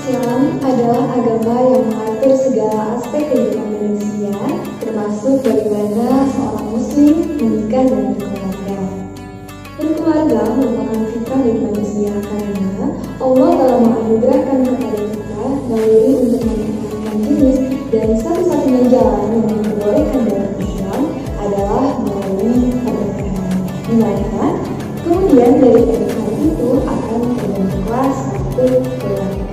Islam adalah agama yang mengatur segala aspek kehidupan manusia, termasuk bagaimana seorang muslim menikah dan berkeluarga. Berkeluarga merupakan fitrah dari manusia karena Allah telah menganugerahkan kepada kita naluri untuk menikahkan jenis, dan satu-satunya jalan yang diperbolehkan dalam Islam adalah melalui pernikahan, di mana kemudian dari pernikahan itu akan terbentuklah satu keluarga.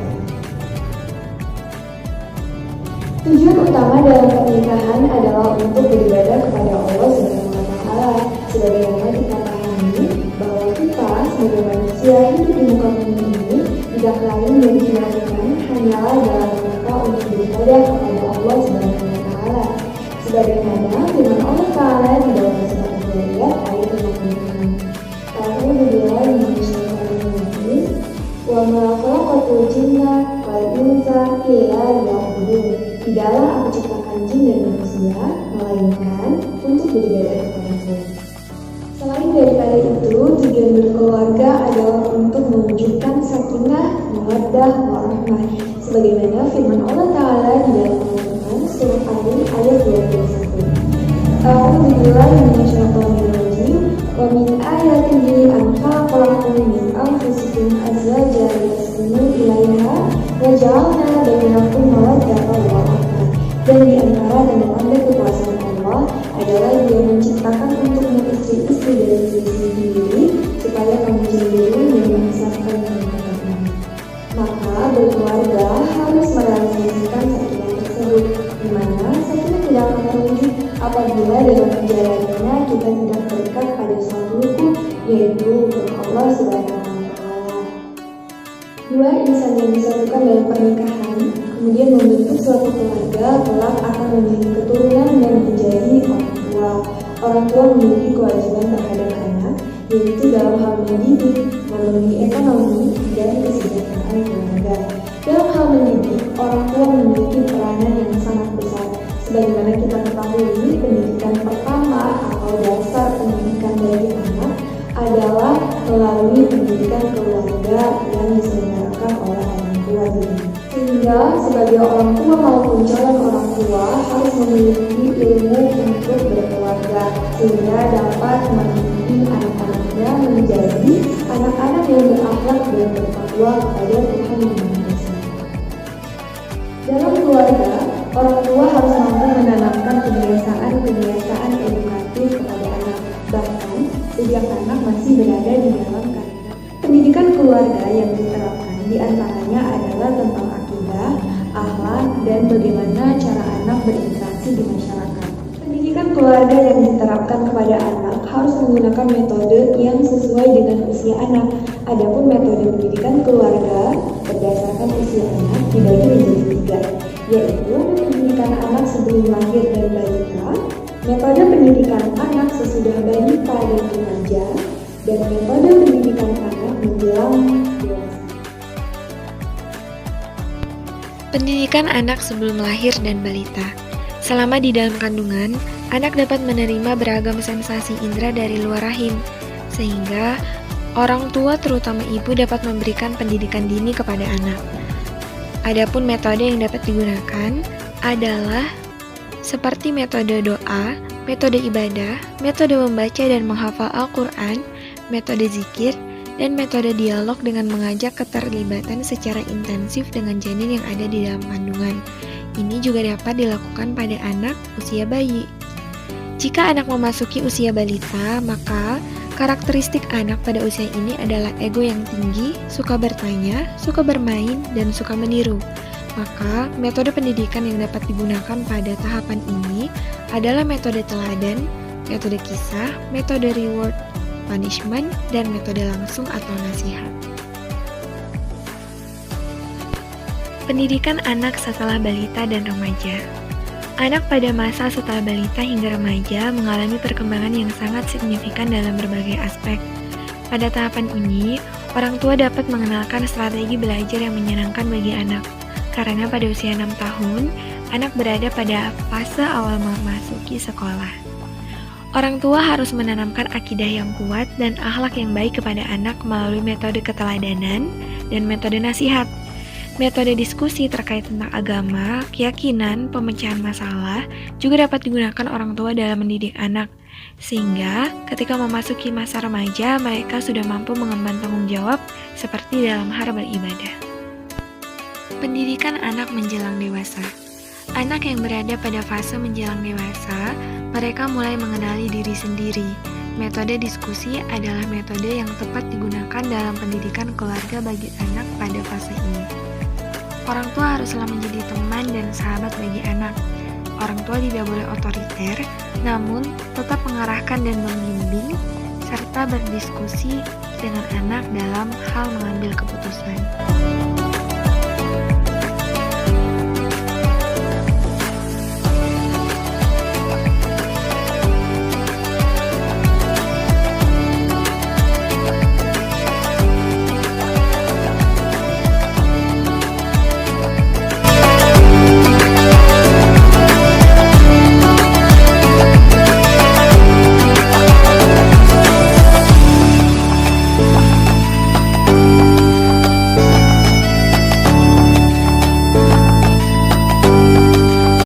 Tujuan utama dalam pernikahan adalah untuk beribadah kepada Allah SWT. Sebagaimana kita pahami bahwa kita sebagai manusia hidup di muka bumi ini tidak lain yang dilakukan hanyalah dalam rangka untuk beribadah kepada Allah SWT. Sebagaimana firman Allah Taala di dalam surat Al-Zariyat ayat 56. A'udzubillahi minasyaitonir rajim. Wa ma khalaqatul jinna wal insa illa liya'budun. Tidaklah aku ciptakan jin dan manusia, melainkan untuk beribadah kepadaku. Selain daripada itu, tujuan berkeluarga adalah untuk mewujudkan sakinah, mawaddah, warahmah. Sebagaimana firman Allah Ta'ala di dalam Al-Quran surat Ali ayat 21. A'udzubillahi minasyaitonir rajim. Wa min ayatihi an khalaqakum min anfusikum azwajan litaskunu ilaiha wa ja'alna bainakum mawaddatan wa rahmah. Dan di antara tanda-tanda kekuasaan Allah adalah Dia menciptakan untukmu istri-istri dari diri sendiri supaya kamu cemburu dan merasakan kenikmatan. Maka berkeluarga harus merealisasikan sakinah tersebut, di mana sakinah tidak akan terwujud apabila dalam perjalanannya kita tidak terikat pada suatu hukum, yaitu hukum Allah Subhanahu wa Ta'ala. Dua insan yang disatukan dalam pernikahan kemudian membentuk suatu keluarga kelak akan memiliki keturunan dan menjadi orang tua. Orang tua memiliki kewajiban terhadap anak, yaitu dalam hal mendidik, memenuhi ekonomi, dan kesejahteraan keluarga. Dalam hal mendidik, orang tua memiliki peranan yang sangat besar. Sebagaimana kita ketahui, pendidikan pertama atau dasar pendidikan dari anak adalah melalui pendidikan keluarga yang diselenggarakan oleh orang tua sendiri. Sehingga sebagai orang tua maupun calon orang tua harus memiliki ilmu untuk berkeluarga, sehingga dapat mendidik anak-anaknya menjadi anak-anak yang berakhlak dan bertakwa kepada Tuhan Yang Maha Esa. Dalam keluarga, orang tua harus mampu menanamkan kebiasaan edukatif kepada anak, bahkan sejak anak masih berada di dalam kandungan. Pendidikan keluarga yang diterapkan diantaranya adalah tentang akidah, akhlak, dan bagaimana cara anak berinteraksi di masyarakat. Pendidikan keluarga yang diterapkan kepada anak harus menggunakan metode yang sesuai dengan usia anak. Adapun metode pendidikan keluarga berdasarkan usia anak dibagi menjadi 3, yaitu pendidikan anak sebelum lahir dan balita, metode pendidikan anak sesudah balita dan remaja, dan metode pendidikan anak menjelang dewasa. Pendidikan anak sebelum lahir dan balita. Selama di dalam kandungan, anak dapat menerima beragam sensasi indera dari luar rahim, sehingga orang tua terutama ibu dapat memberikan pendidikan dini kepada anak. Adapun metode yang dapat digunakan adalah seperti metode doa, metode ibadah, metode membaca dan menghafal Al-Quran, metode zikir, dan metode dialog dengan mengajak keterlibatan secara intensif dengan janin yang ada di dalam kandungan. Ini juga dapat dilakukan pada anak usia bayi. Jika anak memasuki usia balita, maka karakteristik anak pada usia ini adalah ego yang tinggi, suka bertanya, suka bermain, dan suka meniru. Maka, metode pendidikan yang dapat digunakan pada tahapan ini adalah metode teladan, metode kisah, metode reward punishment, dan metode langsung atau nasihat. Pendidikan anak setelah balita dan remaja. Anak pada masa setelah balita hingga remaja mengalami perkembangan yang sangat signifikan dalam berbagai aspek. Pada tahapan ini, orang tua dapat mengenalkan strategi belajar yang menyenangkan bagi anak. Karena pada usia 6 tahun, anak berada pada fase awal memasuki sekolah. Orang tua harus menanamkan akidah yang kuat dan akhlak yang baik kepada anak melalui metode keteladanan dan metode nasihat. Metode diskusi terkait tentang agama, keyakinan, pemecahan masalah juga dapat digunakan orang tua dalam mendidik anak, sehingga ketika memasuki masa remaja, mereka sudah mampu mengemban tanggung jawab seperti dalam hal beribadah. Pendidikan anak menjelang dewasa. Anak yang berada pada fase menjelang dewasa, mereka mulai mengenali diri sendiri. Metode diskusi adalah metode yang tepat digunakan dalam pendidikan keluarga bagi anak pada fase ini. Orang tua haruslah menjadi teman dan sahabat bagi anak. Orang tua tidak boleh otoriter, namun tetap mengarahkan dan membimbing, serta berdiskusi dengan anak dalam hal mengambil keputusan.